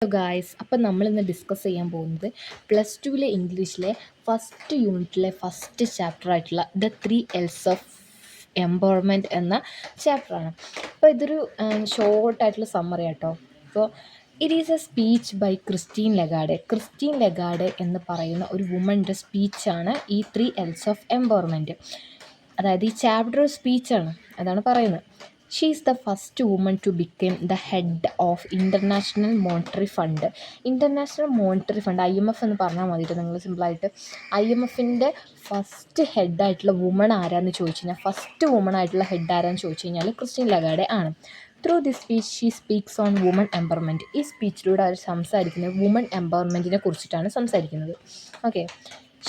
Guys, അപ്പം നമ്മളിന്ന് discuss ചെയ്യാൻ പോകുന്നത് പ്ലസ് ടുവിലെ ഇംഗ്ലീഷിലെ ഫസ്റ്റ് യൂണിറ്റിലെ ഫസ്റ്റ് ചാപ്റ്റർ ആയിട്ടുള്ള ദ 3 L's ഓഫ് എംപവർമെൻറ്റ് എന്ന ചാപ്റ്ററാണ്. അപ്പോൾ ഇതൊരു ഷോർട്ടായിട്ടുള്ള സമ്മറി ആട്ടോ. അപ്പോൾ it is a speech by Christine Lagarde. Christine Lagarde എന്ന് പറയുന്ന ഒരു വുമൻ്റെ സ്പീച്ചാണ് ഈ 3 L's ഓഫ് എംപവർമെൻറ്റ്. അതായത് ഈ ചാപ്റ്റർ സ്പീച്ചാണ്, അതാണ് പറയുന്നത്. She is the first woman to become the head of International Monetary Fund. International Monetary Fund, IMF എന്ന് പറഞ്ഞാൽ മതിയിട്ട് നിങ്ങൾ സിമ്പിളായിട്ട്. IMFൻ്റെ ഫസ്റ്റ് ഹെഡായിട്ടുള്ള വുമൺ ആരാന്ന് ചോദിച്ചു കഴിഞ്ഞാൽ, ഫസ്റ്റ് വുമൺ ആയിട്ടുള്ള ഹെഡ് ആരാന്ന് ചോദിച്ചു കഴിഞ്ഞാൽ ക്രിസ്റ്റീൻ ലഗാർഡെ ആണ്. Through this speech she speaks on woman empowerment. ഈ സ്പീച്ചിലൂടെ അവർ സംസാരിക്കുന്നത് വുമൺ എംപവർമെൻറ്റിനെ കുറിച്ചിട്ടാണ് സംസാരിക്കുന്നത്. Okay,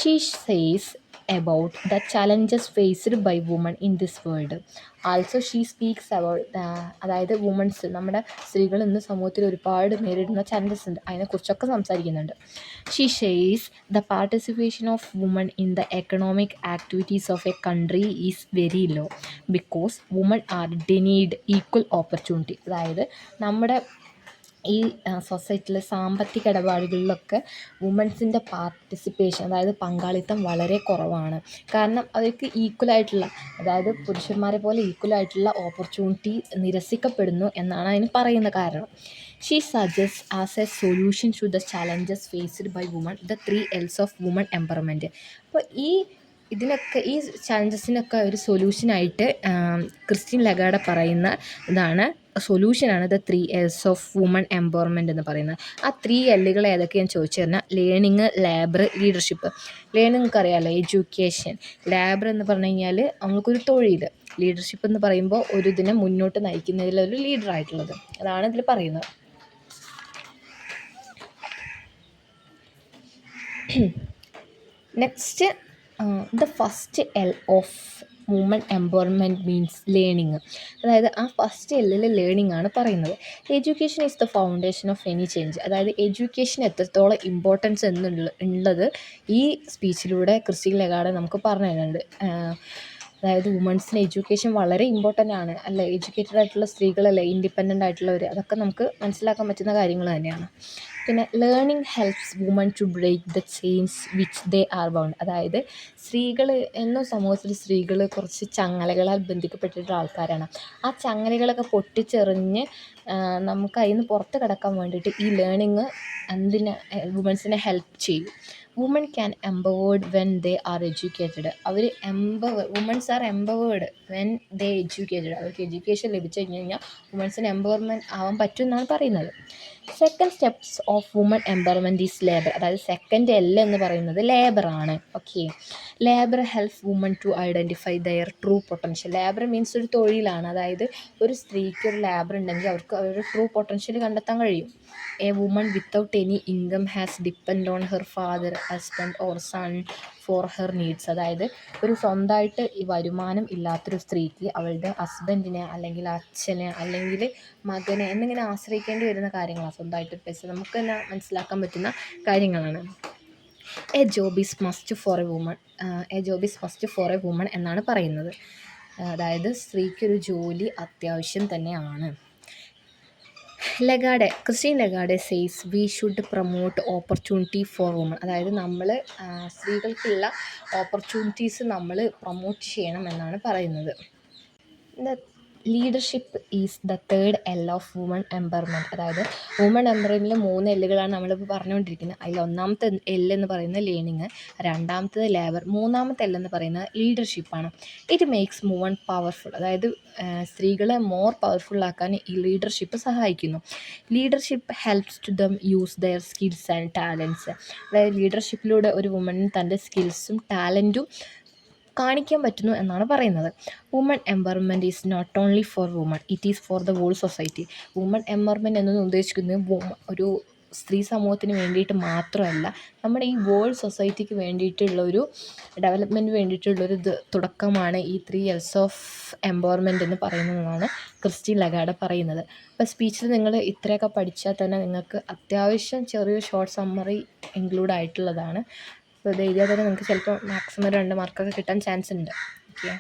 she says about the challenges faced by women in this world. Also she speaks about അതായത് വുമൺസ്, നമ്മുടെ സ്ത്രീകൾ ഇന്ന് സമൂഹത്തിൽ ഒരുപാട് നേരിടുന്ന ചാലഞ്ചസ് ഉണ്ട്, അതിനെക്കുറിച്ചൊക്കെ സംസാരിക്കുന്നുണ്ട്. She says the participation of woman in the economic activities of a country is very low because woman are denied equal opportunity. അതായത് നമ്മുടെ ഈ സൊസൈറ്റിയിലെ സാമ്പത്തിക ഇടപാടുകളിലൊക്കെ വുമൻസിൻ്റെ പാർട്ടിസിപ്പേഷൻ, അതായത് പങ്കാളിത്തം വളരെ കുറവാണ്. കാരണം അവർക്ക് ഈക്വലായിട്ടുള്ള, അതായത് പുരുഷന്മാരെ പോലെ ഈക്വലായിട്ടുള്ള ഓപ്പർച്യൂണിറ്റി നിരസിക്കപ്പെടുന്നു എന്നാണ് അതിന് പറയുന്ന കാരണം. She suggest as a solution to the challenges faced by woman the 3 L's of woman empowerment. അപ്പോൾ ഇതിനൊക്കെ, ഈ ചാലഞ്ചസിനൊക്കെ ഒരു സൊല്യൂഷനായിട്ട് ക്രിസ്റ്റീൻ ലഗാർഡെ പറയുന്ന ഇതാണ്, സൊല്യൂഷനാണ് the 3 L's of woman empowerment എന്ന് പറയുന്നത്. ആ 3 L'കൾ ഏതൊക്കെയാണെന്ന് ചോദിച്ചു കഴിഞ്ഞാൽ ലേണിങ്, ലേബർ, ലീഡർഷിപ്പ്. ലേണിങ് നമുക്ക് അറിയാമല്ലോ, എഡ്യൂക്കേഷൻ. ലേബർ എന്ന് പറഞ്ഞു കഴിഞ്ഞാൽ നമുക്കൊരു തൊഴിൽ. ലീഡർഷിപ്പ് എന്ന് പറയുമ്പോൾ ഒരു ഇതിനെ മുന്നോട്ട് നയിക്കുന്നതിലൊരു ലീഡറായിട്ടുള്ളത്, അതാണ് ഇതിൽ പറയുന്നത്. Next, the first L of woman empowerment means learning. അതായത് ആ ഫസ്റ്റ് L'ൽ ലേണിംഗ് ആണ് പറയുന്നത്. Education is the foundation of any change. അതായത് എഡ്യൂക്കേഷൻ എത്രത്തോളം ഇമ്പോർട്ടൻസ് ഉള്ളത് ഈ സ്പീച്ചിലൂടെ ക്രിസ്റ്റീൻ ലഗാർഡെ നമുക്ക് പറഞ്ഞു തരുന്നുണ്ട്. അതായത് വുമൺസിന് എഡ്യൂക്കേഷൻ വളരെ ഇമ്പോർട്ടൻ്റ് ആണ്, അല്ല, എഡ്യൂക്കേറ്റഡ് ആയിട്ടുള്ള സ്ത്രീകളല്ലേ ഇൻഡിപെൻഡൻ്റ് ആയിട്ടുള്ളവർ, അതൊക്കെ നമുക്ക് മനസ്സിലാക്കാൻ പറ്റുന്ന കാര്യങ്ങൾ തന്നെയാണ്. പിന്നെ learning helps woman to break the chains which they are bound. അതായത് സ്ത്രീകൾ എന്നും സമൂഹത്തിൽ സ്ത്രീകൾ കുറച്ച് ചങ്ങലകളാൽ ബന്ധിക്കപ്പെട്ടിട്ടുള്ള ആൾക്കാരാണ്. ആ ചങ്ങലകളൊക്കെ പൊട്ടിച്ചെറിഞ്ഞ് നമുക്ക് അതിൽ നിന്ന് പുറത്ത് കിടക്കാൻ വേണ്ടിയിട്ട് ഈ ലേണിങ് വുമൻസിനെ ഹെൽപ്പ് ചെയ്യും. Woman can empowered when they are educated. Womens are empowered when they educated. അവർക്ക് എഡ്യൂക്കേഷൻ ലഭിച്ചു കഴിഞ്ഞാൽ വുമൻസിന് എംപവർമെൻറ്റ് ആവാൻ പറ്റും എന്നാണ് പറയുന്നത്. Second steps of woman empowerment is labour. അതായത് സെക്കൻഡ് L എന്ന് പറയുന്നത് ലേബറാണ്. Okay, labour helps woman to identify their true potential. Labour means ഒരു തൊഴിലാണ്. അതായത് ഒരു സ്ത്രീക്ക് ഒരു ലേബർ ഉണ്ടെങ്കിൽ അവർക്ക് അവരുടെ ട്രൂ പൊട്ടൻഷ്യൽ കണ്ടെത്താൻ കഴിയും. A woman without any income has depend on her father, husband or son for her needs. അതായത് ഒരു സ്വന്തമായിട്ട് ഈ വരുമാനം ഇല്ലാത്തൊരു സ്ത്രീക്ക് അവളുടെ ഹസ്ബൻഡിനെ അല്ലെങ്കിൽ അച്ഛനെ അല്ലെങ്കിൽ മകനെ എന്നിങ്ങനെ ആശ്രയിക്കേണ്ടി വരുന്ന കാര്യങ്ങളാണ്. സ്വന്തമായിട്ട് പൈസ നമുക്ക് തന്നെ മനസ്സിലാക്കാൻ പറ്റുന്ന കാര്യങ്ങളാണ്. A job is must for a woman. A job is must for a woman എന്നാണ് പറയുന്നത്. അതായത് സ്ത്രീക്കൊരു ജോലി അത്യാവശ്യം തന്നെയാണ്. Christine Lagarde says we should promote opportunity for woman. അതായത് നമ്മൾ സ്ത്രീകൾക്കുള്ള ഓപ്പർച്യൂണിറ്റീസ് നമ്മൾ പ്രൊമോട്ട് ചെയ്യണം എന്നാണ് പറയുന്നത്. Leadership is the 3 L of woman empowerment. അതായത് വുമൺ എംപവർമെൻറ്റിൽ 3 Lകളാണ് നമ്മളിപ്പോൾ പറഞ്ഞുകൊണ്ടിരിക്കുന്നത്. അതിൽ ഒന്നാമത്തെ L എന്ന് പറയുന്നത് ലേണിങ്, രണ്ടാമത്തത് ലേബർ, മൂന്നാമത്തെ L എന്ന് പറയുന്നത് ലീഡർഷിപ്പാണ്. It makes woman powerful. അതായത് സ്ത്രീകളെ മോർ പവർഫുള്ളാക്കാൻ ഈ ലീഡർഷിപ്പ് സഹായിക്കുന്നു. Leadership helps to them use their skills and talents. അതായത് ലീഡർഷിപ്പിലൂടെ ഒരു വുമണിന് തൻ്റെ സ്കിൽസും ടാലൻറ്റും കാണിക്കാൻ പറ്റുന്നു എന്നാണ് പറയുന്നത്. Woman empowerment is not only for woman, it is for the whole society. Woman empowerment എന്നത് ഉദ്ദേശിക്കുന്നത് ഒരു സ്ത്രീ സമൂഹത്തിന് വേണ്ടിയിട്ട് മാത്രമല്ല, നമ്മുടെ ഈ വേൾഡ് സൊസൈറ്റിക്ക് വേണ്ടിയിട്ടുള്ള ഒരു ഡെവലപ്മെൻറ്റിന് വേണ്ടിയിട്ടുള്ളൊരു തുടക്കമാണ് ഈ 3 L's ഓഫ് എംപവർമെൻറ്റ് എന്ന് പറയുന്നതെന്നാണ് ക്രിസ്റ്റീൻ ലഗാർഡെ പറയുന്നത്. അപ്പോൾ സ്പീച്ചിൽ നിങ്ങൾ ഇത്രയൊക്കെ പഠിച്ചാൽ തന്നെ നിങ്ങൾക്ക് അത്യാവശ്യം ചെറിയൊരു ഷോർട്ട് സമ്മറി ഇൻക്ലൂഡ് ആയിട്ടുള്ളതാണ്. അപ്പോൾ ഇത് എഴുതിയാൽ തന്നെ നിങ്ങൾക്ക് ചിലപ്പോൾ മാക്സിമം 2 മാർക്കൊക്കെ കിട്ടാൻ ചാൻസ് ഉണ്ട്. ഓക്കെ.